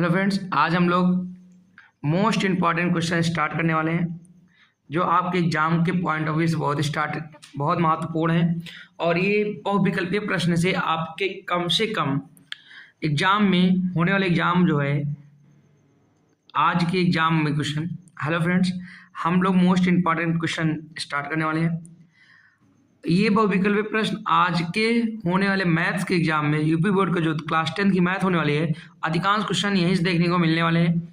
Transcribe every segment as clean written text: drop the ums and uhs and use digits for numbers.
Hello friends, आज हम लोग मोस्ट इम्पॉर्टेंट क्वेश्चन स्टार्ट करने वाले हैं जो आपके एग्जाम के पॉइंट ऑफ व्यू से बहुत महत्वपूर्ण है। और ये बहुविकल्पीय प्रश्न से आपके कम से कम एग्जाम में होने वाले एग्जाम जो है आज के एग्जाम में क्वेश्चन। हेलो फ्रेंड्स, हम लोग मोस्ट इम्पॉर्टेंट क्वेश्चन स्टार्ट करने वाले हैं। ये बहुविकल्पीय प्रश्न आज के होने वाले मैथ्स के एग्जाम में यूपी बोर्ड का जो क्लास 10 की मैथ होने वाली है, अधिकांश क्वेश्चन यहीं से देखने को मिलने वाले हैं।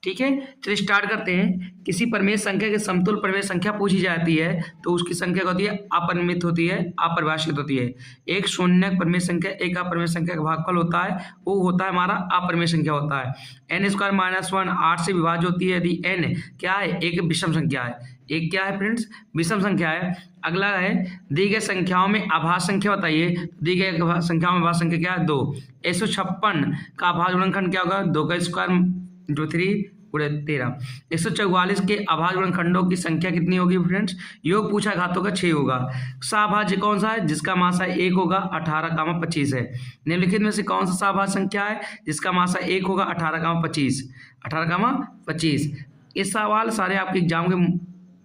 ठीक है, चलिए स्टार्ट करते हैं। किसी परिमेय संख्या के समतुल्य परिमेय संख्या पूछी जाती है तो उसकी संख्या होती है अपरिमित होती है, अपरिभाषित होती है। एक शून्य परिमेय संख्या एक अपरिमेय संख्या का भागफल होता है, वो होता है हमारा अपरिमेय संख्या होता है। n स्क्वायर माइनस 1 8 से विभाज्य होती है यदि n क्या है, एक विषम संख्या है। एक क्या है फ्रेंड्स, विषम संख्या है। अगला है दी गई संख्याओं में आभाज्य संख्या बताइए। दी गई संख्याओं में आभाज्य संख्या क्या है, 2। 156 का आभाज्य गुणनखंड क्या होगा, 2 का स्क्वायर इंटू 3 गुणे 13। 144 के अभाज्य गुणनखंडों की संख्या कितनी होगी फ्रेंड्स, योग पूछा घातों का 6 होगा। सभाज्य कौन सा है, जिसका मासा 1 होगा, 18, 25 है। निम्नलिखित में से कौन सा सभाज्य संख्या है जिसका मासा 1 होगा, 18, 25। 18, 25। ये सवाल सारे आपके एग्जाम के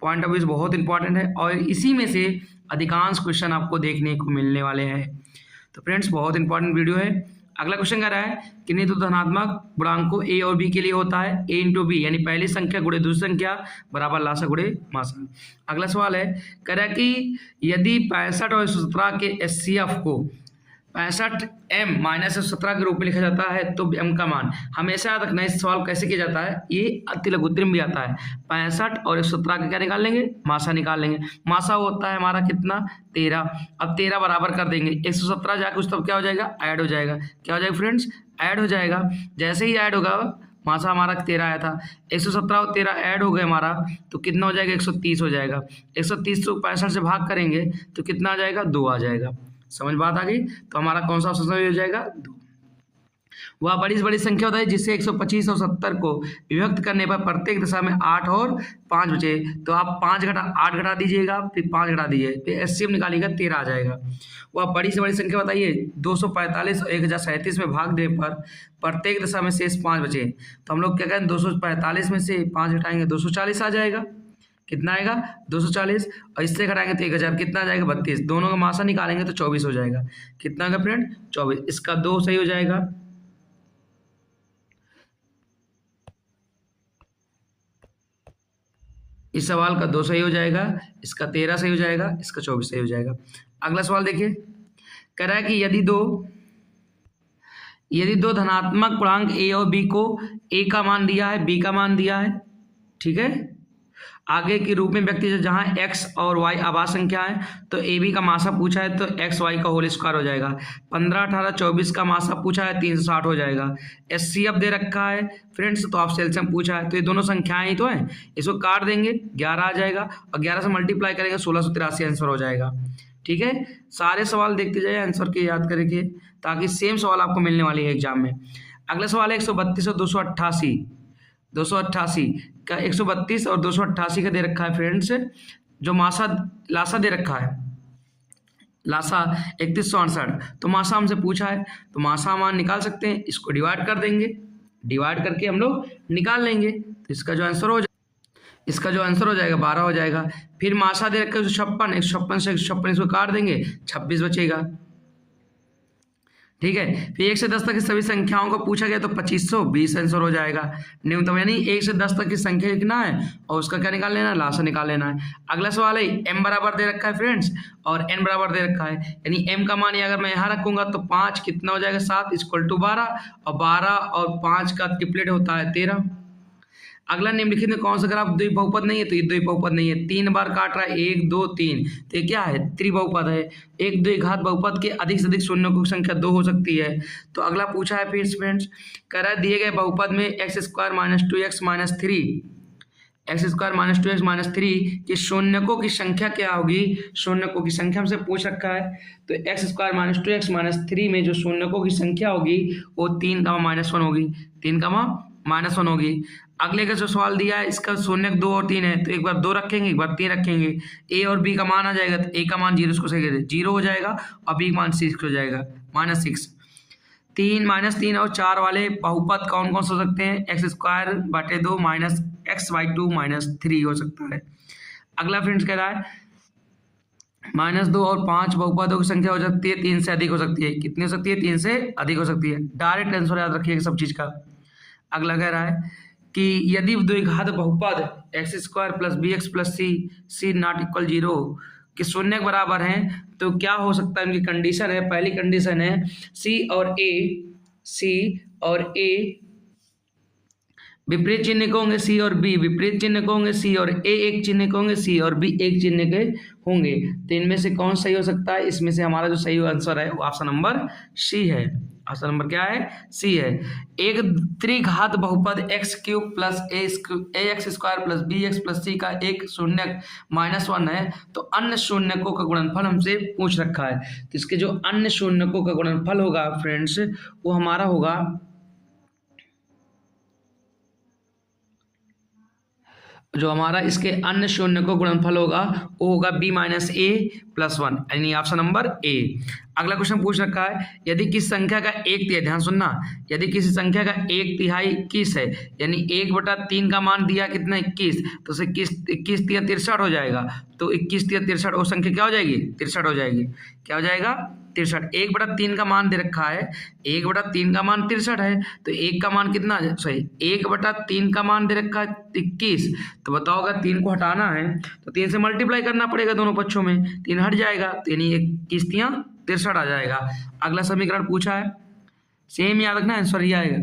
पॉइंट ऑफ व्यू से बहुत इंपॉर्टेंट है और इसी में से अधिकांश क्वेश्चन आपको देखने को मिलने वाले हैं। तो फ्रेंड्स, बहुत इंपॉर्टेंट वीडियो है। अगला क्वेश्चन कह रहा है कि नहीं तो धनात्मक गुणांकों ए और बी के लिए होता है a इंटू बी, यानी पहली संख्या गुणे दूसरी संख्या बराबर लासा गुणे मासा। अगला सवाल है, कह रहा है कि यदि 65 और 117 के HCF को 65 m माइनस 117 के रूप में लिखा जाता है तो m का मान हमेशा याद रखना। इस सवाल कैसे किया जाता है, ये अति लघुत्तरी में भी आता है। 65 और 117 का क्या निकाल लेंगे, मासा निकाल लेंगे। मासा होता है हमारा कितना, 13। अब 13 बराबर कर देंगे, 117 जाकर उस तब क्या हो जाएगा, ऐड हो जाएगा। क्या हो जाएगा फ्रेंड्स, ऐड हो जाएगा। जैसे ही ऐड होगा, मासा हमारा 13 आया था, 117 और 13 ऐड हो गए हमारा, तो कितना हो जाएगा, 130 हो जाएगा। 130 को 65 से भाग करेंगे तो कितना आ जाएगा, 2 आ जाएगा। समझ बात आ गई। तो हमारा कौन सा ऑप्शन हो जाएगा, 2। वह बड़ी से बड़ी संख्या होता है जिससे 125 और 70 को विभक्त करने पर प्रत्येक दशा में 8 और 5 बचे। तो आप 8 घटा दीजिएगा, फिर 5 घटा दीजिए, फिर HCF निकालिएगा, 13 आ जाएगा। वह बड़ी से बड़ी संख्या बताइए 245 और 1037 में भाग दे पर प्रत्येक दशा में शेष 5 बचे। तो हम लोग क्या करें, 245 में से 5 घटाएंगे 240 आ जाएगा। कितना आएगा, 240, और इससे घटाएंगे तो 1000, कितना आ जाएगा, 32। दोनों का मासा निकालेंगे तो 24 हो जाएगा। कितना होगा फ्रेंड, 24। इसका 2 सही हो जाएगा। इस सवाल का 2 सही हो जाएगा, इसका 13 सही हो जाएगा, इसका 24 सही हो जाएगा। अगला सवाल देखिए, कह रहा है कि यदि दो धनात्मक पूर्णांक a और b को a का मान दिया है, b का मान दिया है, ठीक है, आगे के रूप में व्यक्ति जहां x और y आभाज्य संख्या है, तो a b का मासा पूछा है तो x y का होल स्क्वायर हो जाएगा। 15, 18, 24 का मासा पूछा है 360 हो जाएगा। HCF दे रखा है फ्रेंड्स, तो आप एलसीएम पूछा है, तो ये दोनों संख्याएं ही तो हैं, इसको काट देंगे 11 आ जाएगा और 11 से मल्टीप्लाई करेंगे 1683 आंसर हो जाएगा। ठीक है, सारे सवाल देखते जाइए, आंसर के याद करके, ताकि सेम सवाल आपको मिलने वाली है एग्जाम में। अगला सवाल है 132 और 288 का 132 और 288 का दे रखा है फ्रेंड्स, जो लासा दे रखा है, लासा 3168। तो मासा हमसे पूछा है, तो मासा मान निकाल सकते हैं, इसको डिवाइड कर देंगे, डिवाइड करके हम लोग निकाल लेंगे। तो इसका जो आंसर हो जाएगा 12 हो जाएगा। फिर मासा दे रखा है 156 से 156 इसको काट देंगे, 26 बचेगा। ठीक है, फिर 1 से 10 तक की सभी संख्याओं को पूछा गया तो 2520 आंसर हो जाएगा न्यूनतम, यानी 1 से 10 तक की संख्या लिखना है और उसका क्या निकाल लेना है, लासा निकाल लेना है। अगला सवाल है m बराबर दे रखा है फ्रेंड्स और n बराबर दे रखा है, यानी m का मान अगर मैं यहाँ रखूंगा तो 5 कितना हो जाएगा, 7 इक्वल टू 12, और 12 और 5 का ट्रिपलेट होता है 13। अगला निम्नलिखित में कौन सा ग्राफ द्विबहुपद नहीं है, तो ये द्विबहुपद नहीं है, 3 बार काट रहा है, 1 2 3, तो ये क्या है, त्रिबहुपद है। एक द्विघात बहुपद के अधिक से अधिक शून्यों की संख्या 2 हो सकती है। तो अगला पूछा है फिर फ्रेंड्स, कह रहा है दिए गए बहुपद में x² - 2x - 3 कि शून्यकों की संख्या क्या होगी, शून्यकों की संख्या हमसे पूछ रखा है। तो x² - 2x - 3 में जो शून्यकों की संख्या होगी वो 3, -1 होगी, 3, -1 होगी। अगले का जो सवाल दिया है, इसका शून्य 2 और 3 है, तो एक बार 2 रखेंगे, एक बार 3 रखेंगे। a और b का मान आ जाएगा, तो a का मान 0 इसको सही 0 हो जाएगा और b का मान 6 हो जाएगा, -6। 3 -3 और 4 वाले बहुपद कौन कौन से हो सकते हैं? x²/2 माइनस x/2 -3 हो सकता है। अगला फ्रेंड्स कह रहा है -2 और 5 बहुपदों की संख्या हो सकती है 3 से अधिक हो सकती है। कितनी हो सकती है? 3 से अधिक हो सकती है। डायरेक्ट आंसर याद रखिएगा सब चीज़ का। अगला कह रहा है कि यदि द्विघात बहुपद x² + bx + c not equal 0 के शून्य के बराबर हैं तो क्या हो सकता है? इनकी कंडीशन है, पहली कंडीशन है c और a विपरीत चिन्ह के होंगे, सी और बी विपरीत चिन्ह के होंगे, सी और ए एक चिन्ह के होंगे, सी और बी एक चिन्ह के होंगे। तो इनमें से कौन सही हो सकता है? इसमें से हमारा जो सही आंसर है वो ऑप्शन नंबर सी है। ऑप्शन नंबर क्या है? सी है। एक त्रिघात बहुपद x³ + ax² + bx + c का एक शून्यक -1 है तो अन्य शून्यकों का गुणनफल हमसे पूछ रखा है। तो इसके जो अन्य शून्यकों का गुणनफल होगा फ्रेंड्स वो हमारा होगा जो हमारा इसके अन्य शून्य को गुणनफल होगा वो होगा b - a+1 यानी ऑप्शन नंबर ए। अगला क्वेश्चन पूछ रखा है यदि किसी संख्या का 1/3 ध्यान सुनना, यदि किसी संख्या का 1/3 21 है यानी 1/3 का मान दिया कितना 21 तो उसे 21 × 63 हो जाएगा। तो 21 × 63 वो संख्या क्या हो जाएगी? 63 हो जाएगी। क्या हो जाएगा? 63। 1/3 का मान दे रखा है, 1/3 का मान 63 है तो 1 का मान कितना? सॉरी 1/3 का मान दे रखा है 21 तो बताओ अगर 3 को हटाना है तो 3 से मल्टीप्लाई करना पड़ेगा दोनों पक्षों में, 3 हट जाएगा तो यानी 21 × 63 आ जाएगा। अगला समीकरण पूछा है सेम याद रखना आंसर ये आएगा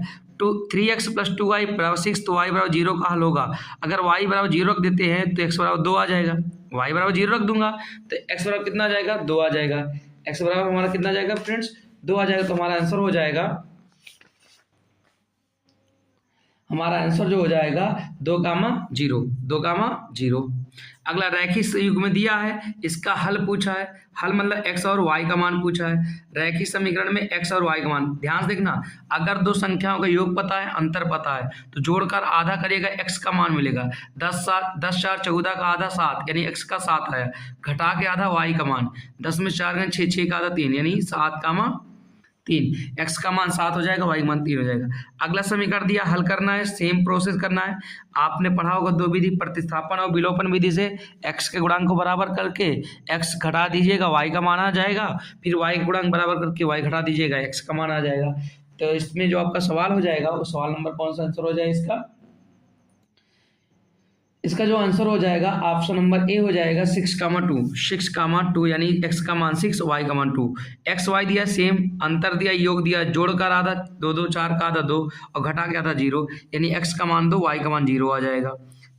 3x + 2y = 6 तो y = 0 का हल होगा। अगर y = 0 रख देते हैं तो x = 2 आ जाएगा। y = 0 रख दूंगा तो x = कितना आ जाएगा? 2 आ जाएगा। x = हमारा कितना आ जाएगा फ्रेंड्स? 2 आ जाएगा। तो हमारा आंसर हो जाएगा, हमारा आंसर जो हो जाएगा 2, 0। अगला रैखिक युग्म में दिया है, इसका हल पूछा है। हल मतलब x और y का मान पूछा है। रैखिक समीकरण में x और y का मान ध्यान से देखना, अगर दो संख्याओं का योग पता है, अंतर पता है तो जोड़कर आधा करिएगा x का मान मिलेगा। 10 4 14 का आधा 7 यानी x का 7 आया, घटा के आधा y का मान, 10 में 4 गए 6, 6 का आधा 3 यानी 7 का 3, x का मान 7 हो जाएगा, y का मान 3 हो जाएगा। अगला समीकरण दिया, हल करना है, सेम प्रोसेस करना है। आपने पढ़ा होगा दो विधि, प्रतिस्थापन और विलोपन विधि से x के गुणांक को बराबर करके x घटा दीजिएगा, y का मान आ जाएगा, फिर y के गुणांक बराबर करके y घटा दीजिएगा, x का मान आ जाएगा। तो इसमें जो आपका सवाल हो जाएगा वो सवाल नंबर कौन सा आंसर हो जाएगा इसका जो आंसर हो जाएगा ऑप्शन नंबर ए हो जाएगा 6,2 यानी x का मान 6 y का मान 2। x y दिया सेम, अंतर दिया, योग दिया, जोड़कर आधा 2 2 4 का आधा 2 और घटा के आधा 0 यानी x का मान 2 y का मान 0 आ जाएगा।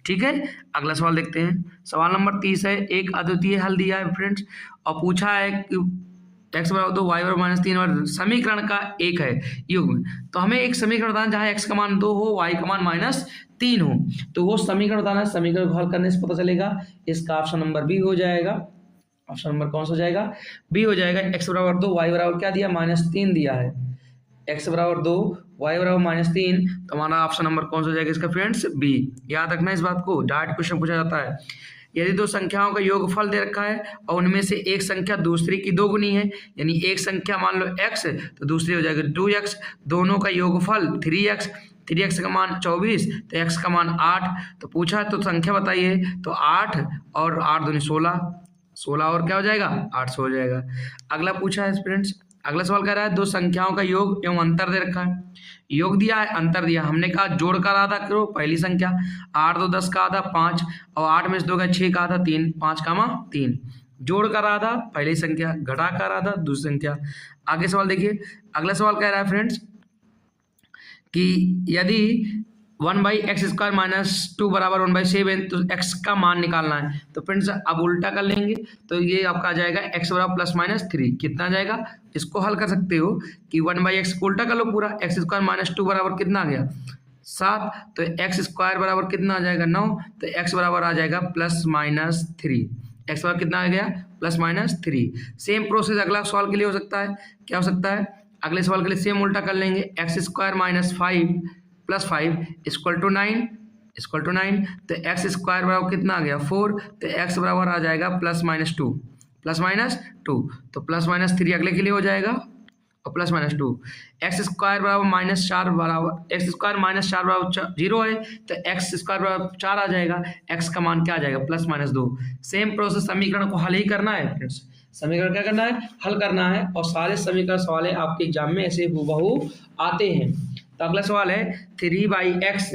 ठीक है, अगला सवाल देखते हैं। सवाल नंबर 30 है, एक अद्वितीय हल दिया है फ्रेंड्स और पूछा है कि x = 2 y = -3 और समीकरण का एक है युग्म। तो हमें एक समीकरण बताना जहाँ x का मान 2 हो, y का मान -3 हो, तो वो समीकरण बताना है। समीकरण को हल करने से पता चलेगा। इसका ऑप्शन नंबर बी हो जाएगा। ऑप्शन नंबर कौन सा हो जाएगा? बी हो जाएगा। x = 2 y = क्या दिया? -3 दिया है। x = 2 y = -3 तो हमारा ऑप्शन नंबर कौन सा हो जाएगा इसका फ्रेंड्स? बी। याद रखना इस बात को, डायरेक्ट क्वेश्चन पूछा जाता है। यदि दो संख्याओं का योगफल दे रखा है और उनमें से एक संख्या दूसरी की दोगुनी है यानी एक संख्या मान लो x तो दूसरी हो जाएगी 2x, दोनों का योगफल 3x का मान 24 तो x का मान 8 तो पूछा है तो संख्या बताइए तो 8 और 8 दूनी 16 और क्या हो जाएगा? 800 हो जाएगा। अगला पूछा है फ्रेंड्स, अगला सवाल कह रहा है दो संख्याओं का योग एवं अंतर दे रखा है। योग दिया है, अंतर दिया, हमने कहा जोड़कर आधा करो पहली संख्या, 8 2 10 का आधा 5 और 8 में से 2 गए 6 का आधा 3, 5 का 3, जोड़कर आधा पहली संख्या, घटाकर आधा दूसरी संख्या। आगे सवाल देखिए, अगला सवाल कह रहा है फ्रेंड्स कि यदि 1/x² - 2 = 1/7 तो x का मान निकालना है। तो फ्रेंड्स अब उल्टा कर लेंगे तो ये आपका आ जाएगा x = +-3 कितना आ जाएगा? इसको हल कर सकते हो कि 1/x को उल्टा कर लो पूरा, x² - 2 बराबर कितना आ गया? 7 तो x² बराबर कितना आ जाएगा? 9 तो x बराबर आ जाएगा +-3। x बराबर कितना आ गया? +-3। सेम प्रोसेस अगला सवाल के लिए हो सकता है। क्या हो सकता है? अगले सवाल के लिए सेम उल्टा कर लेंगे, x² - 5 + 5 = 9 तो x² बराबर कितना आ गया? 4 तो x बराबर आ जाएगा +-2 तो +-3 अगले के लिए हो जाएगा और प्लस माइनस 2। एक्स स्क्वायर बराबर माइनस 4 बराबर एक्स स्क्वायर माइनस 4 बराबर 0 है, तो एक्स स्क्वायर बराबर 4 आ जाएगा। एक्स का मान क्या आ जाएगा? Plus minus 2। सेम प्रोसेस समीकरण को हल ही करना है फ्रेंड्स। समीकरण क्या करना है? हल करना है। और सारे समीकरण सवाल आपके एग्जाम में ऐसे हूबहू आते हैं। तो अगला सवाल है 3/x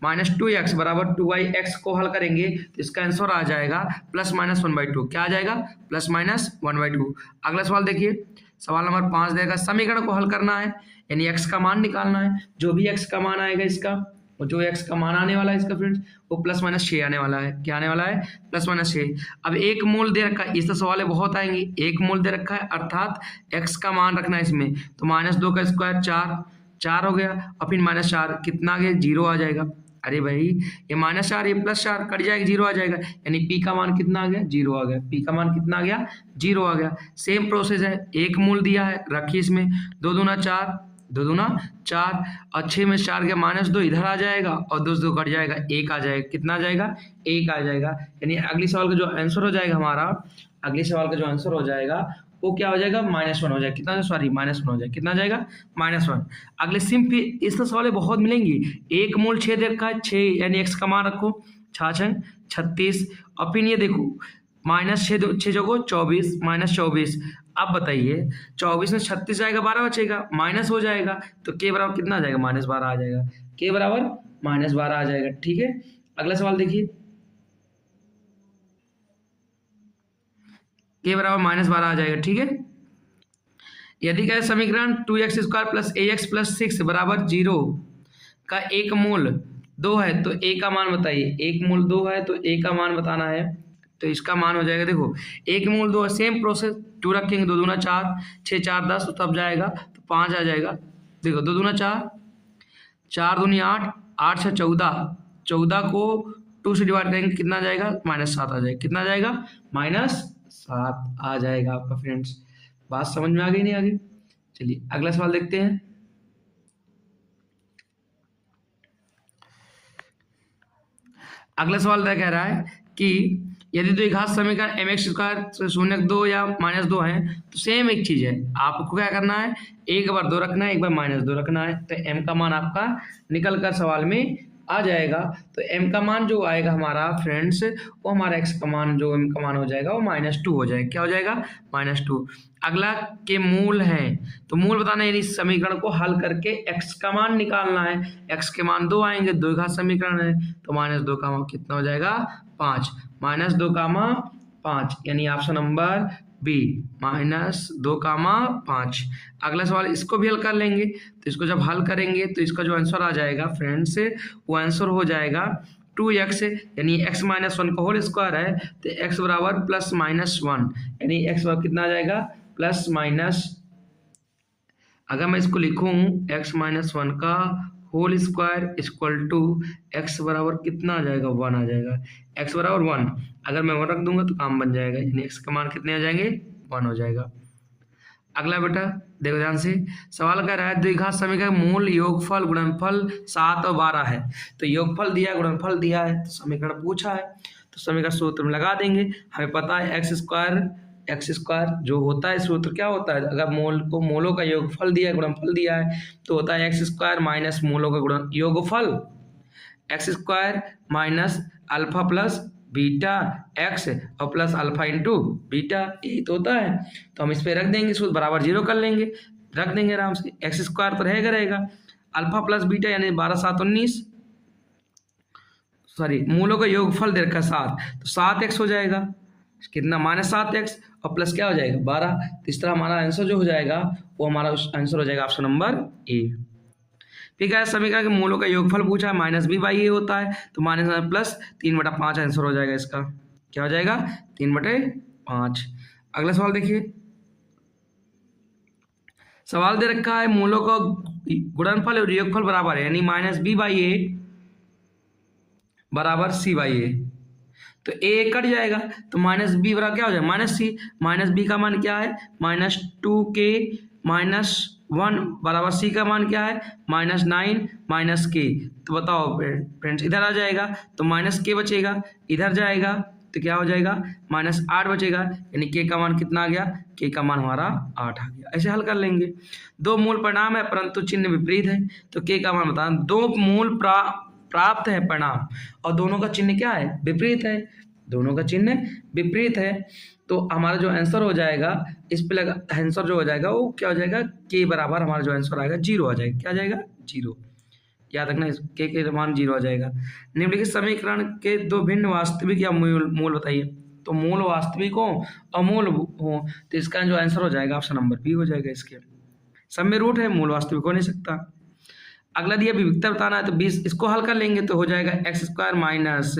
माइनस 2x बराबर 2y(x) को हल करेंगे तो इसका आंसर आ जाएगा प्लस माइनस 1/2। क्या आ जाएगा? Plus minus 1/2। अगला सवाल देखिए, सवाल नंबर 5 देगा, समीकरण को हल करना है यानी x का मान निकालना है। जो भी x का मान आएगा इसका, और जो x का मान आने वाला है इसका फ्रेंड्स, वो प्लस माइनस 6 आने वाला है। क्या आने वाला है? Plus minus 6। अब एक मूल दे रखा है, इस तो सवाल बहुत आएंगे। एक मूल दे रखा है अर्थात x का मान रखना है इसमें, तो -2 का स्क्वायर 4 हो गया, और फिर -4 कितना आ गया? 0 आ जाएगा। अरे भाई ये -4 ये +4 कट जाएगा, 0 आ जाएगा, यानी p का मान कितना आ गया? 0 आ गया। p का मान कितना आ गया? 0 आ गया। सेम प्रोसेस है, एक मूल दिया है रखिए इसमें, 2 दूना 4, 2 दूना 4, और 6 में 4 गया -2 इधर आ जाएगा, और 2 से 2 कट जाएगा, 1 आ जाएगा। कितना आ जाएगा? 1 आ जाएगा। यानी अगली सवाल का जो आंसर हो जाएगा हमारा, अगले सवाल का जो आंसर हो जाएगा वो क्या हो जाएगा? -1 हो जाएगा। कितना? सॉरी -1 हो जाएगा। कितना जाएगा? -1। अगले सिंपल इसका सवाल बहुत मिलेंगी। एक मूल 6 दे रखा है, 6 यानी x का मान रखो, 6 36, और फिर ये देखो -6 जगो 24 -24। अब बताइए 24 में 36 जाएगा, 12 बचेगा, माइनस हो जाएगा, तो k बराबर कितना आ जाएगा? -12 आ जाएगा। k बराबर -12 आ जाएगा। ठीक है, अगला सवाल देखिए, k बराबर -12 आ जाएगा। ठीक है, यदि कहे समीकरण 2x² + ax + 6 बराबर 0 का एक मूल 2 है तो a का मान बताइए। एक मूल 2 है तो a का मान बताना है, तो इसका मान हो जाएगा, देखो एक मूल 2 है, सेम प्रोसेस, 2 रखेंगे, 2 दूना 4, 6 4 10, तो तब जाएगा तो 5 आ जाएगा। देखो 2 दूना 4, 4 दूनी 8, 8 6 14, 14 को 2 से डिवाइड करेंगे, कितना आ जाएगा? -7 आ जाएगा। कितना आ जाएगा? -7 आ जाएगा आपका फ्रेंड्स। बात समझ में आ गई नहीं? आगे चलिए अगला सवाल देखते हैं। अगला सवाल क्या कह रहा है कि यदि दो घात समीकरण mx² 0 या -2 है तो सेम एक चीज है, आपको क्या करना है? एक बार 2 रखना है, एक बार -2 रखना है, तो m का मान आपका निकल कर सवाल में आ जाएगा। तो m का मान जो आएगा हमारा फ्रेंड्स, वो हमारा x का मान जो m का मान हो जाएगा वो -2 हो जाएगा। क्या हो जाएगा? -2। अगला के मूल है, तो मूल बताना है, इस समीकरण को हल करके x का मान निकालना है। x के मान 2 आएंगे, 2 घात समीकरण है, तो -2 का मान कितना हो जाएगा? 5। -2 का मान 5, यानी ऑप्शन नंबर बी, -2 का मान 5। अगला सवाल इसको भी हल कर लेंगे, तो इसको जब हल करेंगे तो इसका जो आंसर आ जाएगा फ्रेंड्स, वो आंसर हो जाएगा 2x, यानी x -1 का होल स्क्वायर है, तो x बराबर +-1, यानी x बराबर कितना आ जाएगा? +-, अगर मैं इसको लिखूं x -1 का whole square equal to x बराबर कितना आ जाएगा? 1 आ जाएगा। x बराबर 1, अगर मैं 1 रख दूंगा तो काम बन जाएगा, यानी x का मान कितने आ जाएंगे? 1 हो जाएगा। अगला बेटा देखो ध्यान से, सवाल कह रहा है द्विघात समीकरण मूल, योगफल, गुणनफल 7 और 12 है। तो योगफल दिया, गुणनफल दिया है, तो समीकरण पूछा है, तो समीकरण सूत्र में लगा देंगे। हमें पता है एक्स स्क्वायर जो होता है सूत्र क्या होता है? अगर मूल को मूलों का योगफल दिया है, गुणनफल दिया है, तो होता है x² माइनस मूलों का गुणन योगफल, x² minus alpha plus beta x और प्लस अल्फा इंटू बीटा, यही तो होता है। तो हम इस पे रख देंगे, सूत्र बराबर 0 कर लेंगे, रख देंगे आराम से। x² तो रहेगा, अल्फा प्लस बीटा यानी 12 7 19, सॉरी मूलों का योगफल दे रखा 7, तो 7x हो जाएगा, कितना? -7x, और प्लस क्या हो जाएगा? 12। तो इस तरह हमारा आंसर जो हो जाएगा वो हमारा आंसर हो जाएगा ऑप्शन नंबर ए। ठीक है, समीकरण के मूलों का योगफल पूछा है, -b/a होता है, तो -+3/5 आंसर हो जाएगा इसका। क्या हो जाएगा? 3/5। अगला सवाल देखिए, सवाल दे रखा है मूलों का गुणनफल और योगफल बराबर है, यानी -b/a बराबर c/a, तो a कट जाएगा, तो -b बराबर क्या हो जाएगा? -c। -b का मान क्या है? -2k -1 बराबर c का मान क्या है? -9 -k। तो बताओ फ्रेंड्स, इधर आ जाएगा तो -k बचेगा, इधर जाएगा तो क्या हो जाएगा, -8 बचेगा, यानी के का मान कितना आ गया, के का मान हमारा 8 आ गया। ऐसे हल कर लेंगे। 2 मूल परिणाम है परंतु चिन्ह विपरीत है, तो के का मान बताना। 2 मूल प्राप्त है परिणाम और दोनों का चिन्ह क्या है, विपरीत है, दोनों का चिन्ह विपरीत है, तो हमारा जो आंसर हो जाएगा इस पे लगा, आंसर जो हो जाएगा वो क्या हो जाएगा, के बराबर हमारा जो आंसर आएगा 0 आ जाएगा। क्या आ जाएगा, 0। याद रखना, के मान 0 आ जाएगा। निम्नलिखित समीकरण के 2 भिन्न वास्तविक या मूल बताइए। तो मूल वास्तविक हो और मूल हो तो इसका जो आंसर हो जाएगा ऑप्शन नंबर बी हो जाएगा। इसके सब में रूट है, मूल वास्तविक हो नहीं सकता। अगला दिया विविधता बताना है, तो 20 इसको हल कर लेंगे तो हो जाएगा x² minus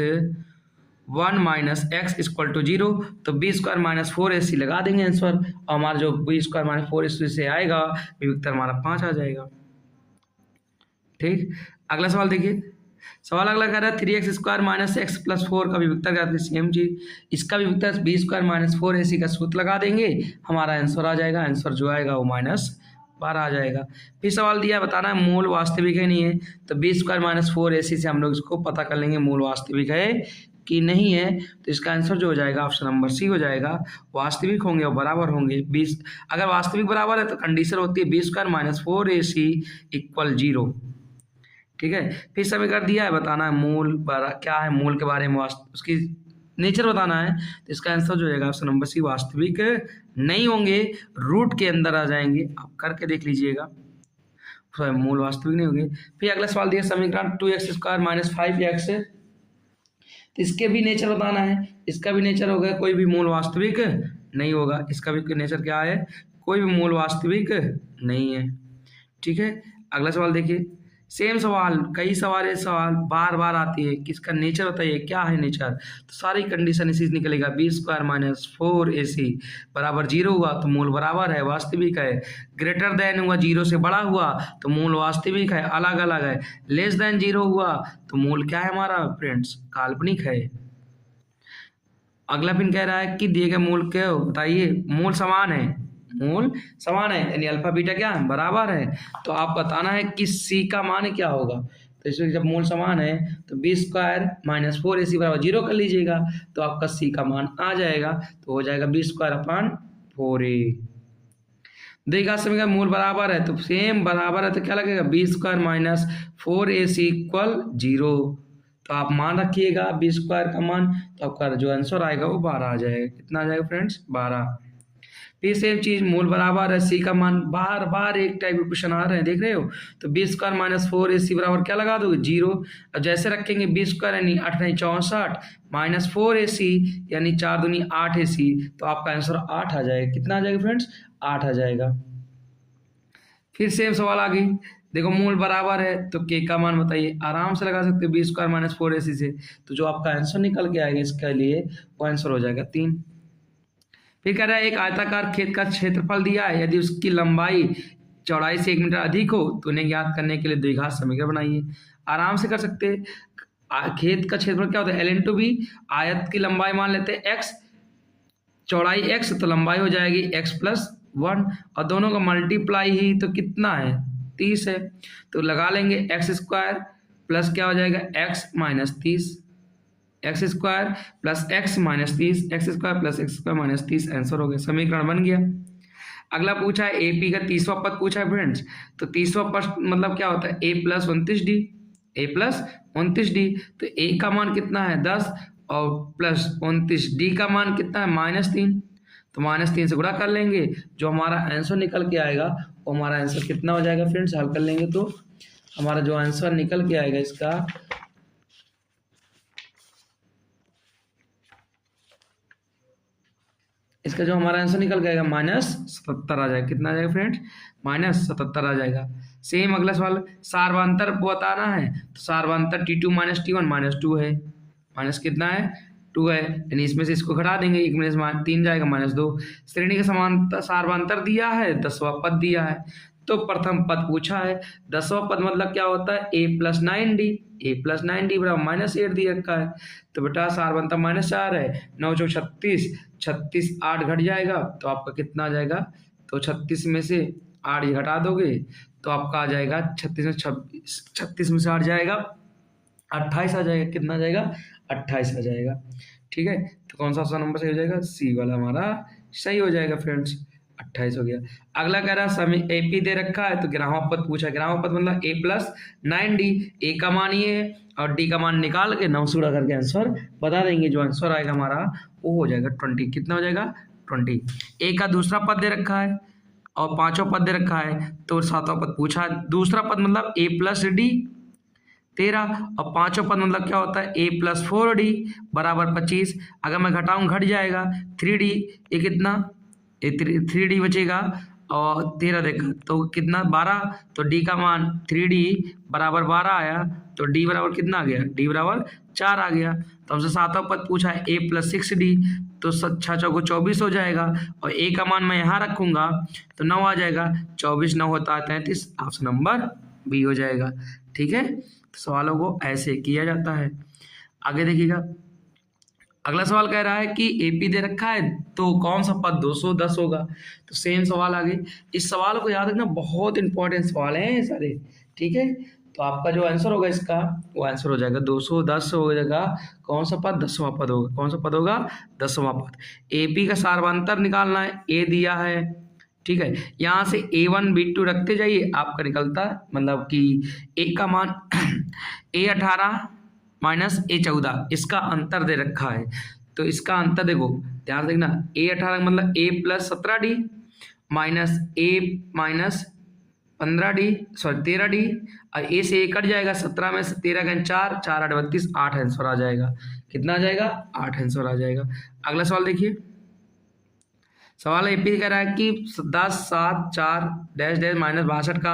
1 minus x equal to 0, तो b² माइनस 4ac लगा देंगे आंसर, और हमारा जो b² माइनस 4ac से आएगा विविधता हमारा 5 आ जाएगा। ठीक, अगला सवाल देखिए। सवाल अगला कह रहा है 3x² माइनस एक्स प्लस 4 का विविधता करते हैं, सेम चीज, इसका विविधता b² माइनस 4ac का सूत्र लगा देंगे, हमारा आंसर आ जाएगा। आंसर जो आएगा वो -12 आ जाएगा। फिर सवाल दिया बताना है मूल वास्तविक है नहीं है, तो b² माइनस 4ac से हम लोग इसको पता कर लेंगे मूल वास्तविक है कि नहीं है, तो इसका आंसर जो हो जाएगा ऑप्शन नंबर सी हो जाएगा। वास्तविक होंगे और बराबर होंगे। 20 अगर वास्तविक बराबर है तो कंडीशन होती है b² माइनस 4ac इक्वल 0। ठीक है, फिर समीकरण दिया है बताना है मूल क्या है, मूल के बारे में उसकी नेचर बताना है, तो इसका आंसर जो हो जाएगा ऑप्शन नंबर सी वास्तविक नहीं होंगे, रूट के अंदर आ जाएंगे। आप करके देख लीजिएगा, मूल वास्तविक नहीं होंगे। फिर अगला सवाल दिया समीकरण 2x² माइनस 5x, तो इसके भी नेचर बताना है। इसका भी नेचर होगा कोई भी मूल वास्तविक नहीं होगा, इसका भी नेचर क्या है, कोई भी मूल वास्तविक नहीं है। ठीक है, अगला सवाल देखिए, सेम सवाल, कई सवाल बार बार आती है कि इसका नेचर बताइए क्या है नेचर, तो सारी कंडीशन इसी से निकलेगा। b² माइनस 4ac बराबर 0 हुआ तो मूल बराबर है, वास्तविक है। ग्रेटर देन हुआ 0 से बड़ा हुआ तो मूल वास्तविक है, अलग अलग है। लेस देन 0 हुआ तो मूल क्या है हमारा फ्रेंड्स, काल्पनिक है। अगला पिन कह रहा है कि दिए गए मूल क्या बताइए, मूल समान है, मूल समान है यानी अल्फा बीटा क्या है, बराबर है। तो आप बताना है कि सी का मान क्या होगा, तो इसमें जब मूल समान है तो b² माइनस 4ac बराबर 0 कर लीजिएगा, तो आपका सी का मान आ जाएगा, तो हो जाएगा b² अपॉन 4a। देखा समीकरण मूल बराबर है तो सेम बराबर है तो क्या लगेगा, b² माइनस 4ac इक्वल 0, तो आप मान रखिएगा b² का मान, तो आपका जो आंसर आएगा वो 12 आ जाएगा। कितना आ जाएगा फ्रेंड्स, 12। फिर सेम चीज मूल बराबर है, सी का मान, बार बार एक टाइप के क्वेश्चन आ रहे हैं, देख रहे हो, तो b² माइनस 4ac बराबर क्या लगा दोगे, 0। अब जैसे रखेंगे b² यानी 8 नहीं 64 माइनस 4ac यानी 4 दूनी 8ac, तो आपका आंसर 8 आ जाएगा। कितना आ जाएगा फ्रेंड्स, 8 आ जाएगा। फिर सेम सवाल आ गई, देखो मूल बराबर है तो के का मान बताइए, आराम से लगा सकते हो b² माइनस 4ac से, तो जो आपका आंसर निकल के आएगा इसके लिए वो आंसर हो जाएगा 3। फिर कह रहा है एक आयताकार खेत का क्षेत्रफल दिया है, यदि उसकी लंबाई चौड़ाई से 1 मीटर अधिक हो तो उन्हें ज्ञात करने के लिए द्विघात समीकरण बनाइए। आराम से कर सकते हैं। खेत का क्षेत्रफल क्या होता है, l/b, आयत की लंबाई मान लेते हैं x, चौड़ाई x, तो लंबाई हो जाएगी x + 1, और दोनों का मल्टीप्लाई ही तो कितना है, 30 है, तो लगा लेंगे x² प्लस क्या हो जाएगा x minus 30, x² plus x minus 30, x² plus x² minus 30, answer हो गया, समीकरण बन गया। अगला पूछा है AP का 30वां पद पूछा है फ्रेंड्स, तो 30वां पद मतलब क्या होता है, a plus 29d, a plus 29d, तो a का मान कितना है 10 और प्लस 29d का मान कितना है -3, तो -3 से गुणा कर लेंगे, जो हमारा आंसर निकल के आएगा वो हमारा आंसर कितना हो जाएगा फ्रेंड्स, हल कर लेंगे तो हमारा जो आंसर निकल के आएगा इसका जो हमारा आंसर निकल गएगा -77 आ जाएगा। कितना आ जाएगा फ्रेंड्स, -77 आ जाएगा। सेम अगला सवाल सार्वंतर बताना है, तो सार्वंतर T2 - T1 -2 है, माइनस कितना है 2 है, यानी इसमें से इसको घटा देंगे, 1 में 3 जाएगा -2। श्रेणी का समांतर सार्वंतर दिया है, 10वां पद दिया है, तो प्रथम पद पूछा है। 10वां पद मतलब क्या होता है, a + 9d, a + 9d बराबर -8 दिया रखा है, तो बेटा सार्वंतर -4 है, 9 × 36, 36 8 घट जाएगा, तो आपका कितना आ जाएगा, तो 36 में से 8 घटा दोगे तो आपका आ जाएगा 36 में 8 जाएगा 28 आ जाएगा। कितना आ जाएगा? 28 आ जाएगा। ठीक है, तो कौन सा ऑप्शन नंबर सही हो जाएगा? सी वाला हमारा सही हो जाएगा फ्रेंड्स। 28 हो गया। अगला कह रहा समय एपी दे रखा है तो ग्रामा पद पूछा है। ग्रामा पद मतलब ए प्लस 9d। ए का मान ये है और डी का मान निकाल के 9 से गुणा करके आंसर बता देंगे। जो आंसर आएगा हमारा वो हो जाएगा 20। कितना हो जाएगा? 20। ए का दूसरा पद दे रखा है और पांचों पद दे रखा है तो सातवां पद पूछा है। दूसरा पद मतलब ए प्लस डी 13 और पांचों पद मतलब क्या होता है? ए प्लस 4d बराबर 25। अगर मैं घटाऊं घट जाएगा 3d। ये कितना? ये 3d बचेगा और 13 देखा तो कितना? 12। तो d का मान 3d बराबर 12 आया तो d बराबर कितना आ गया? d बराबर 4 आ गया। तो हमसे सातवां पद पूछा है a प्लस 6d तो 6 चौको 24 हो जाएगा और a का मान मैं यहाँ रखूंगा तो 9 आ जाएगा। 24 9 होता है 33। ऑप्शन नंबर बी हो जाएगा। ठीक है, तो सवालों को ऐसे किया जाता है। आगे देखिएगा, अगला सवाल कह रहा है कि एपी दे रखा है तो कौन सा पद 210 होगा। तो सेम सवाल आगे। इस सवाल को याद रखना, बहुत इंपॉर्टेंट सवाल हैं ये सारे। ठीक है, तो आपका जो आंसर होगा इसका वो आंसर हो जाएगा 210 हो जाएगा। कौन सा पद? 10वां पद होगा। कौन सा पद होगा? 10वां पद। एपी का सार्वंतर निकालना है। ए दिया है, ठीक है, यहाँ से A1 B2 रखते जाइए आपका निकलता है मतलब कि ए का मान A18 माइनस A14 इसका अंतर दे रखा है। तो इसका अंतर देखो ध्यान देखना, A18 मतलब A plus 17d minus A minus 15d sorry 13d और A से A कट जाएगा। 17 में से 13 का 4 4 8 32 8 आंसर आ जाएगा। कितना आ जाएगा? 8 आंसर आ जाएगा। अगला सवाल देखिए, सवाल एपी कह रहा है कि 10 7 4 डैश डैश माइनस 62 का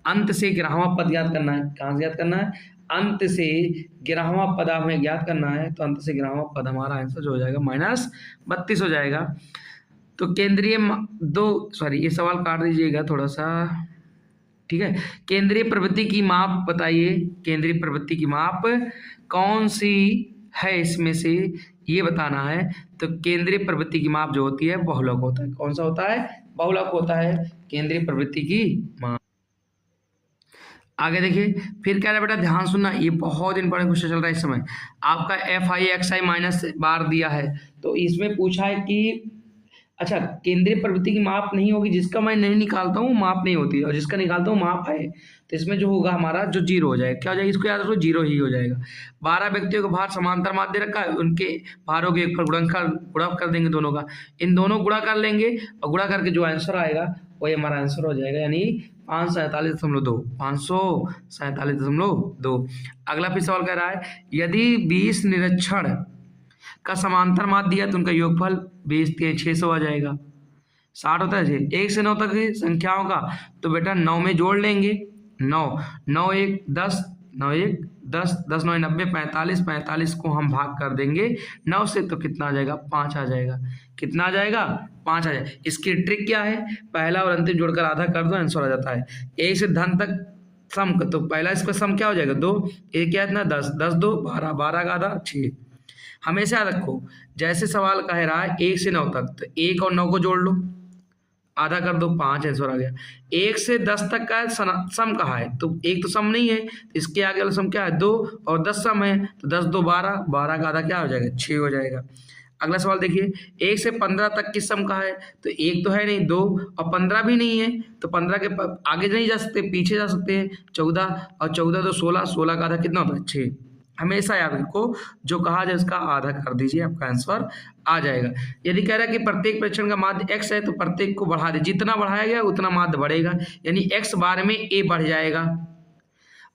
अंत से 11वां पद ज्ञात करना है। कहाँ से ज्ञात करना है? अंत से 11वां पद हमें ज्ञात करना है। तो अंत से 11वां पद हमारा आंसर जो हो जाएगा -32 हो जाएगा। तो केंद्रीय ये सवाल काट दीजिएगा थोड़ा सा। ठीक है, केंद्रीय प्रवृत्ति की माप बताइए। केंद्रीय प्रवृत्ति की माप कौन सी है इसमें से ये बताना है। तो केंद्रीय प्रवृत्ति की माप जो होती है बहुलक होता है। कौन सा होता है? बहुलक होता है केंद्रीय प्रवृत्ति की माप। आगे देखिए, फिर कह रहा है बेटा ध्यान सुनना, ये बहुत इंपॉर्टेंट क्वेश्चन चल रहा है इस समय। आपका FI XI माइनस बार दिया है तो इसमें पूछा है कि अच्छा केंद्रीय प्रवृत्ति की माप नहीं होगी, जिसका मैं नहीं निकालता हूँ माप नहीं होती और जिसका निकालता हूँ माप है। तो इसमें जो होगा हमारा जो 0 हो जाएगा। क्या हो जाएगा? इसको याद रखो 0 ही हो जाएगा। 12 व्यक्तियों का भार समांतर माध्य रखा है, उनके भारों के एक पर गुणा कर देंगे दोनों का। इन दोनों गुणा कर लेंगे और गुणा करके जो आंसर आएगा वही हमारा आंसर हो जाएगा, यानी 547.2 547.2। अगला फिर सवाल कह रहा है यदि 20 निरीक्षण का समांतर माध्य दिया तो उनका योगफल 20 3 600 आ जाएगा। 60 होता है 1 से 9 तक की संख्याओं का। तो बेटा 9 में जोड़ लेंगे 9 9 1 10 9 1 10 10 9 90 45 45 को हम भाग कर देंगे 9 से तो कितना आ जाएगा? 5 आ जाएगा। कितना आ जाएगा? 5 आ जाएगा। इसकी ट्रिक क्या है? पहला और अंतिम जोड़कर आधा कर दो आंसर आ जाता है। 1 से धन तक सम, तो पहला इसका सम क्या हो जाएगा? 2 1 क्या इतना 10 10 2 12 12 का आधा 6। हमेशा रखो जैसे सवाल कह रहा है 1 से 9 तक तो 1 और 9 को जोड़ लो आधा कर दो 5 आंसर आ गया। 1 से 10 तक का सम कहा है तो 1 तो सम नहीं है, इसके आगे वाला सम क्या है? 2 और 10 सम है तो 10 2 12 12 का आधा क्या हो जाएगा? 6 हो जाएगा। अगला सवाल देखिए 1 से 15 तक किस सम का है? तो 1 तो है नहीं, 2 और 15 भी नहीं है तो 15 के आगे नहीं जा सकते, पीछे जा सकते हैं। 14 और 14 तो 16 16 का आधा कितना होता है? 6। हमेशा याद रखो जो कहा जाए उसका आधा कर दीजिए, आपका आंसर आ जाएगा। यदि कह रहा है कि प्रत्येक प्रेक्षण का माध्य x है तो प्रत्येक को बढ़ा दे, जितना बढ़ाया गया उतना माध्य बढ़ेगा, यानी x बार में a बढ़ जाएगा।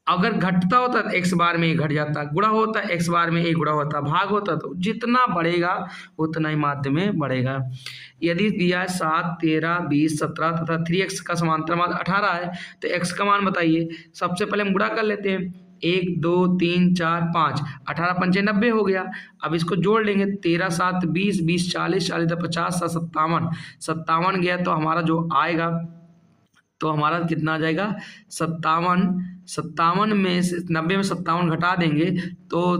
अगर घटता होता तो x बार में a घट जाता, गुणा होता x बार में a गुणा होता, भाग होता तो जितना बढ़ेगा उतना ही माध्य में बढ़ेगा। यदि दिया है 7 13 20 17 तथा 3x का समांतर माध्य 18 है तो x का मान बताइए। सबसे पहले हम गुणा कर लेते हैं 1 2 3 4 5 18 पंचे 90 हो गया। अब इसको जोड़ लेंगे 13 7 20 20 40 40 50 57 57 गया तो हमारा जो आएगा तो हमारा कितना आ जाएगा? 57 में से 90 में 57 घटा देंगे तो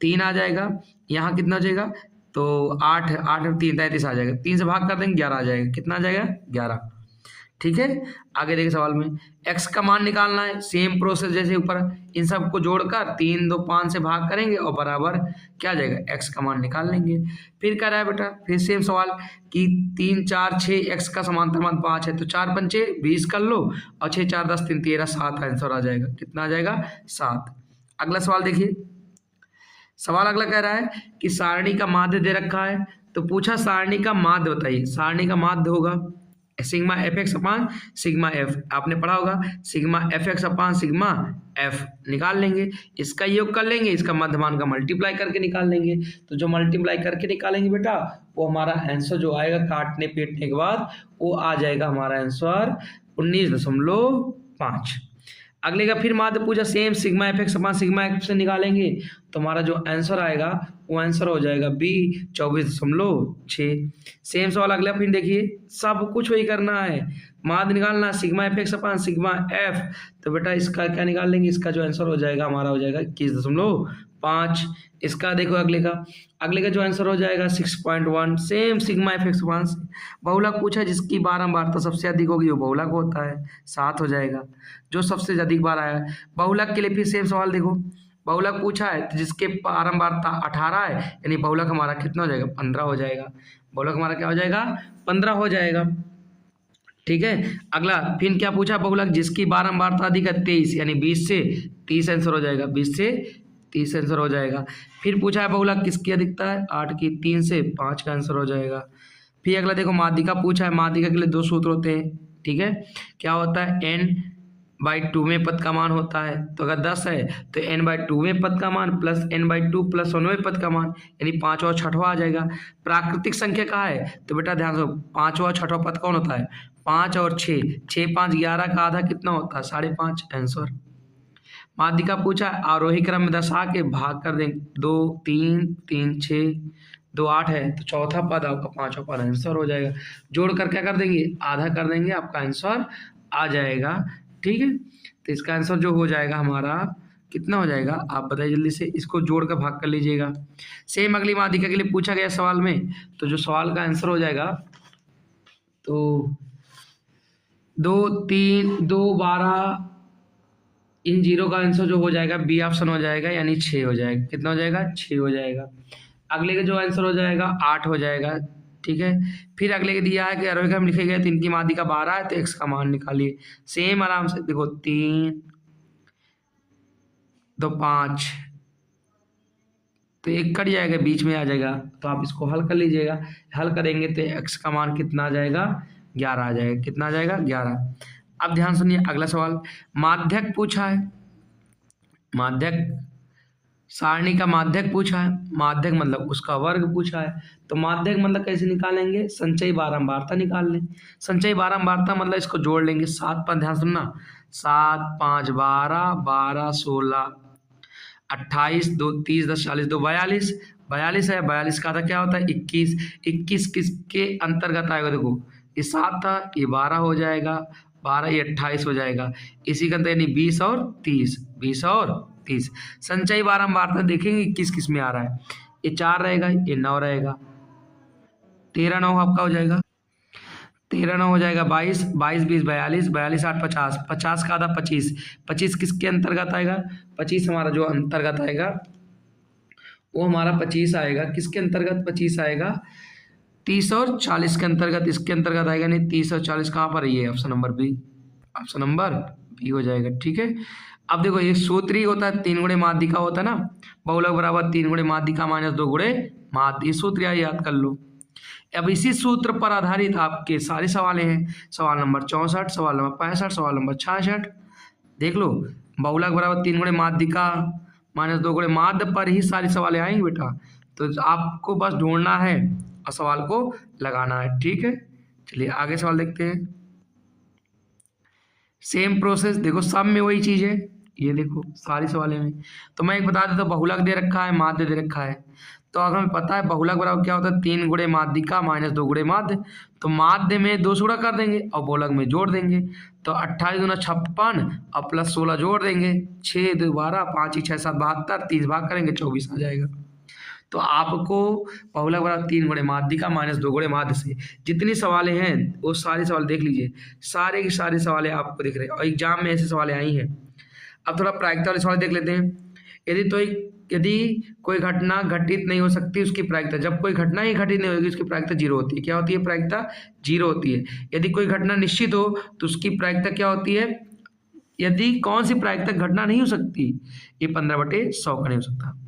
3 आ जाएगा। यहाँ कितना आ जाएगा? तो 8 8 3 33 आ जाएगा। 3 से भाग कर देंगे 11 आ जाएगा। कितना आ जाएगा? 11। ठीक है। आगे देखिए सवाल में x का मान निकालना है, सेम प्रोसेस जैसे ऊपर, इन सबको जोड़कर 3 2 5 से भाग करेंगे और बराबर क्या आ जाएगा, x का मान निकाल लेंगे। फिर कह रहा है बेटा फिर सेम सवाल कि 3 4 6 x का समांतर मान 5 है, तो 4 पंचे 20 कर लो और 6 4 10 3 13 7 आंसर आ जाएगा। कितना आ जाएगा, 7। अगला सवाल देखिए, सवाल अगला कह रहा है कि सारणी का माध्य दे रखा है, तो पूछा सारणी का माध्य बताइए। सारणी का माध्य होगा सिग्मा एफ एक्स अपान सिग्मा एफ, आपने पढ़ा होगा सिग्मा एफ एक्स अपान सिग्मा एफ निकाल लेंगे, इसका योग कर लेंगे, इसका मध्यमान का मल्टीप्लाई करके निकाल लेंगे। तो जो मल्टीप्लाई करके निकालेंगे बेटा वो हमारा आंसर जो आएगा काटने पीटने के बाद वो आ जाएगा हमारा आंसर 19.5। अगले का फिर माध्य पूछा सेम सिग्मा एफ एक्स अपान सिग्मा एफ से निकालेंगे, तो हमारा जो आंसर आएगा वो आंसर हो जाएगा बी 24.6। सेम सवाल अगला फिर देखिए, सब कुछ वही करना है, माध्य निकालना सिग्मा एफ एक्स अपान सिग्मा एफ, तो बेटा इसका क्या निकाल लेंगे, इसका जो आंसर हो जाएगा हमारा हो जाएगा 21.5। इसका देखो अगले का जो आंसर हो जाएगा 6.1 सेम सिग्मा एफ एक्स अपान। बहुलक पूछा जिसकी बारंबारता सबसे अधिक होगी वो बहुलक होता है, 7 हो जाएगा जो सबसे अधिक बार आया है। बहुलक के लिए फिर सेम सवाल देखो, बहुलक पूछा है तो जिसके बारंबारता 18 है, यानी बहुलक हमारा कितना हो जाएगा, 15 हो जाएगा। बहुलक हमारा क्या हो जाएगा, 15 हो जाएगा। ठीक है। अगला फिर क्या पूछा, बहुलक जिसकी बारंबारता अधिक है 23, यानी 20 से 30 आंसर हो जाएगा, 20 से 30 आंसर हो जाएगा। फिर पूछा है बहुलक किसकी अधिकता है, 8 की, 3 से 5 का आंसर हो जाएगा। फिर अगला देखो माध्यिका पूछा है, माध्यिका के लिए 2 सूत्र होते हैं। ठीक है, क्या होता है, n/2 में पद का मान होता है, तो अगर 10 है तो n/2 में पद का मान प्लस n/2 प्लस 1वें पद का मान, यानी 5वां और 6वां आ जाएगा। प्राकृतिक संख्या कहाँ है, तो बेटा ध्यान दो 5वां और 6वां पद कौन होता है, 5 और 6, 6 5 11 का आधा कितना होता है, 5.5 आंसर। माध्यिका पूछा आरोही क्रम में दर्शा के भाग कर दें, 2 3 3 6 2 8 है, तो चौथा पद आपका 5वां पद आंसर हो जाएगा। जोड़ कर क्या कर देंगे, आधा कर देंगे, आपका आंसर आ जाएगा। ठीक है, तो इसका आंसर जो हो जाएगा हमारा कितना हो जाएगा, आप बताइए जल्दी से, इसको जोड़ कर भाग कर लीजिएगा। सेम अगली माध्यिका के लिए पूछा गया सवाल में, तो जो सवाल का आंसर हो जाएगा तो 2 3 2 12, इन जीरो का आंसर जो हो जाएगा बी ऑप्शन हो जाएगा, यानी 6 हो जाएगा। कितना हो जाएगा, 6 हो जाएगा। अगले का जो आंसर हो जाएगा 8 हो जाएगा। ठीक है, फिर अगले के दिया है कि आरोही क्रम लिखे गए, 3 की माध्यिका 12 है, तो x का मान निकालिए। सेम आराम से देखो 3 2 5, तो 1 कट जाएगा, बीच में आ जाएगा, तो आप इसको हल कर लीजिएगा। हल करेंगे तो x का मान कितना आ जाएगा, 11 आ जाएगा। कितना आ जाएगा, 11। अब ध्यान सुनिए अगला सवाल, माध्यक पूछा है, माध्यक सारणी का माध्यक पूछा है, माध्यक मतलब उसका वर्ग पूछा है, तो माध्यक मतलब कैसे निकालेंगे, संचयी बारंबारता निकाल लें। संचयी बारंबारता मतलब इसको जोड़ लेंगे, 7 पर ध्यान सुनना, 7 5 12 12 16 28 2 30 10 40 2 42 42 है, 42 का आधा क्या होता है, 21। 21 किसके अंतर्गत आएगा, देखो ये 7 था, ये 12 हो जाएगा, 12 ये 28 हो जाएगा, इसी का अंतर यानी 20 और 30, 20 और 30। संचयी बारंबारता देखेंगे किस किस में आ रहा है, ये 4 रहेगा, ये 9 रहेगा, 13 9 आपका हो जाएगा, 13 9 हो जाएगा 22, 22 20 42, 42 8 50, 50 का आधा 25, 25 किसके अंतर्गत आएगा, 25 हमारा जो अंतर्गत आएगा वो हमारा 25 आएगा, किसके अंतर्गत 25 आएगा, 30 और 40 के अंतर्गत, इसके अंतर्गत आएगा, नहीं 30 और 40 कहाँ पर है, ये option number B, option number B हो जाएगा। ठीक है, अब देखो ये सूत्र ही होता है, 3 गुणे माध्यिका होता है ना, बहुलक बराबर 3 गुणे माध्यिका माइनस 2 गुणे माध्य, ये सूत्र याद कर लो। अब इसी सूत्र पर आधारित आपके सारे सवाल हैं, सवाल नंबर 64, सवाल नंबर 65, सवाल नंबर 66, देख लो, बहुलक बराबर 3 गुणे माध्यिका माइनस 2 गुणे माध्य पर ही सारे सवाल आएंगे बेटा, तो आपको बस ढूंढना है और सवाल को लगाना है। ठीक है, चलिए आगे सवाल देखते हैं। सेम प्रोसेस, देखो सब में वही चीज़ है, ये देखो सारी सवाल में, तो मैं एक बता देता हूँ, बहुलक दे रखा है, माध्य दे रखा है, तो अगर हमें पता है बहुलक बराबर क्या होता है, 3 गुणे माध्यिका माइनस 2 गुणे माध्य, तो माध्य में 2 गुणा कर देंगे और बहुलक में जोड़ देंगे, तो 28 दूना 56 और प्लस 16 जोड़ देंगे, 6 2 12 5 6 7 72, 30 भाग करेंगे 24 आ जाएगा। तो आपको बहुलक बराबर 3 गुणे माध्यिका माइनस 2 गुणे माध्य से जितनी सवालें हैं वो सारे सवाल देख लीजिए, सारे के सारे सवालें आपको दिख रहे हैं और एग्जाम में ऐसे सवालें आई हैं। अब थोड़ा प्रायिकता वाले सवाल देख लेते हैं। यदि कोई घटना घटित नहीं हो सकती उसकी प्रायिकता, जब कोई घटना ही घटित नहीं होगी उसकी प्रायिकता 0 होती है। क्या होती है? प्रायिकता 0 होती है। यदि कोई घटना निश्चित हो तो उसकी प्रायिकता क्या होती है? यदि कौन सी प्रायिकता घटना नहीं हो सकती? ये 15/100 का नहीं हो सकता।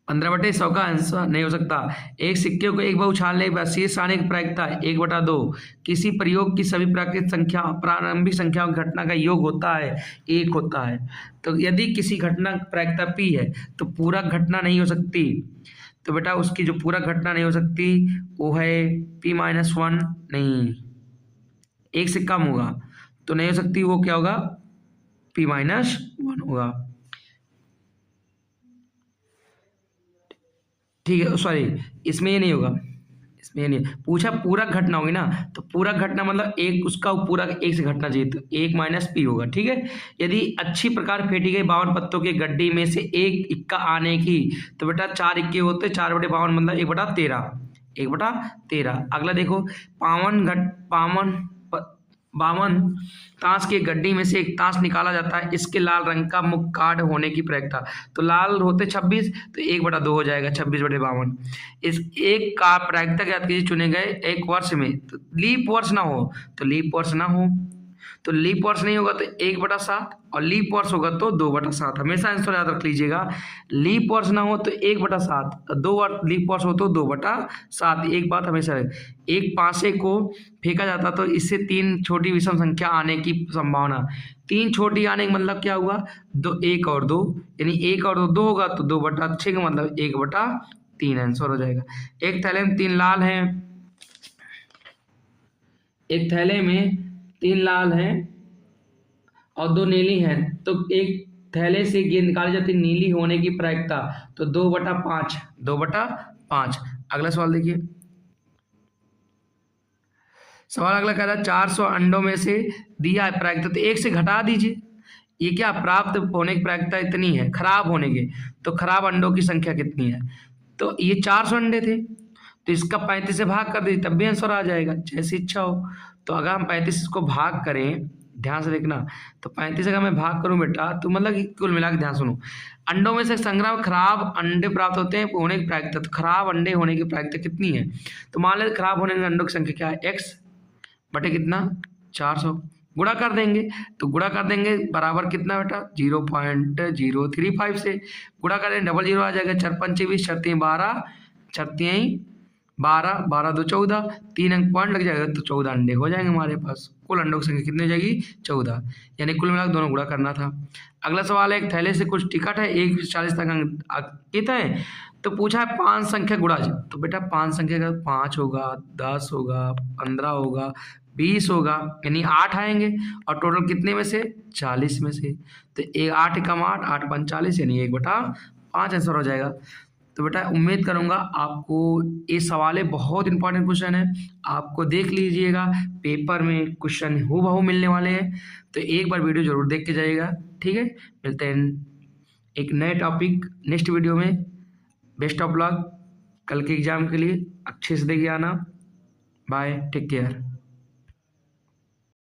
15/100 का आंसर नहीं हो सकता। एक सिक्के को एक बार उछालने के बाद शेष आने की प्रायिकता 1/2। किसी प्रयोग की सभी प्रारंभिक संख्याओं की घटना का योग होता है 1 होता है। तो यदि किसी घटना प्रायिकता p है तो पूरा घटना नहीं हो सकती। तो बेटा उसकी जो पूरा घटना नहीं हो सकती वो है p-1 नहीं, 1 से कम होगा तो नहीं हो सकती, वो क्या होगा? p-1 होगा। ठीक है, सॉरी इसमें ये नहीं होगा, इसमें ये नहीं पूछा। पूरा घटना होगी ना, तो पूरा घटना मतलब एक उसका पूरा 1 से घटना चाहिए, तो 1 - p होगा। ठीक है। यदि अच्छी प्रकार फेंटी गई 52 पत्तों की गड्डी में से एक इक्का आने की, तो बेटा 4 इक्के होते, 4/52 मतलब 1/13, 1/13। अगला देखो 52 ताश की गड्डी में से एक ताश निकाला जाता है, इसके लाल रंग का मुख कार्ड होने की प्रायिकता, तो लाल होते 26 तो 1/2 हो जाएगा 26/52। इस एक का प्रायिकता ज्ञात कीजिए चुने गए एक वर्ष में, तो लीप वर्ष ना हो तो लीप वर्ष ना हो, तो लीप वर्ष नहीं होगा तो 1/7 और लीप वर्ष होगा तो 2/7। हमेशा आंसर याद रख लीजिएगा, लीप वर्ष ना हो तो 1/7, 2 वर्ष लीप वर्ष हो तो 2/7। एक बात हमेशा है, एक पासे को फेंका जाता तो इससे 3 छोटी विषम संख्या आने की संभावना, 3 छोटी आने का मतलब क्या हुआ? 1 और 2, यानी 1 और 2 होगा तो 2/6 का मतलब 1/3 आंसर हो जाएगा। एक थैले में 3 लाल हैं, एक थैले में 3 लाल हैं और 2 नीली हैं, तो एक थैले से गेंद निकाली जाती है नीली होने की प्रायिकता, तो 2/5, 2/5। अगला सवाल देखिए, सवाल अगला कह रहा है 400 अंडों में से दिया है प्रायिकता, तो 1 से घटा दीजिए। ये क्या प्राप्त होने की प्रायिकता इतनी है, खराब होने की, तो खराब अंडों की संख्या कितनी है? तो ये 400 अंडे थे, तो इसका 35 से भाग कर दीजिए तब भी आंसर आ जाएगा, जैसी इच्छा हो। तो अगर हम 35 को भाग करें, ध्यान से देखना, तो 35 अगर मैं भाग करूं बेटा, तो मतलब कि कुल मिला के ध्यान सुनो, अंडों में से संग्रह में खराब अंडे प्राप्त होते हैं होने की प्रायिकता, तो खराब अंडे होने की प्रायिकता कितनी है? तो मान लेते खराब होने के अंडों की संख्या क्या है? x बटे कितना? 400। गुणा कर देंगे, तो गुणा कर देंगे बराबर कितना बेटा? 0.035 से गुणा कर देंगे, 0 आ जाएगा। 4 पंचे 20, 4 12, 4 12, 12 2 14, 3 अंक पॉइंट लग जाएगा तो 14 अंडे हो जाएंगे हमारे पास। कुल अंडों की संख्या कितनी हो जाएगी? 14, यानी कुल मिलाकर दोनों गुणा करना था। अगला सवाल है, एक थैले से कुछ टिकट है 1 से 40 तक अंकित है, तो पूछा है 5 संख्या गुणा, तो बेटा 5 संख्या का 5 होगा, 10 होगा, 15 होगा, 20 होगा, यानी 8 आएंगे और टोटल कितने में से? 40 में से, तो 8 कम 8, 8 5 40, यानी 1/5 आंसर हो जाएगा। तो बेटा उम्मीद करूंगा आपको ये सवालें बहुत इंपॉर्टेंट क्वेश्चन है, आपको देख लीजिएगा, पेपर में क्वेश्चन हूबहू मिलने वाले हैं, तो एक बार वीडियो जरूर देख के जाइएगा। ठीक है, मिलते हैं एक नए टॉपिक नेक्स्ट वीडियो में। बेस्ट ऑफ लक कल के एग्जाम के लिए, अच्छे से देखिए आना। Bye, take care.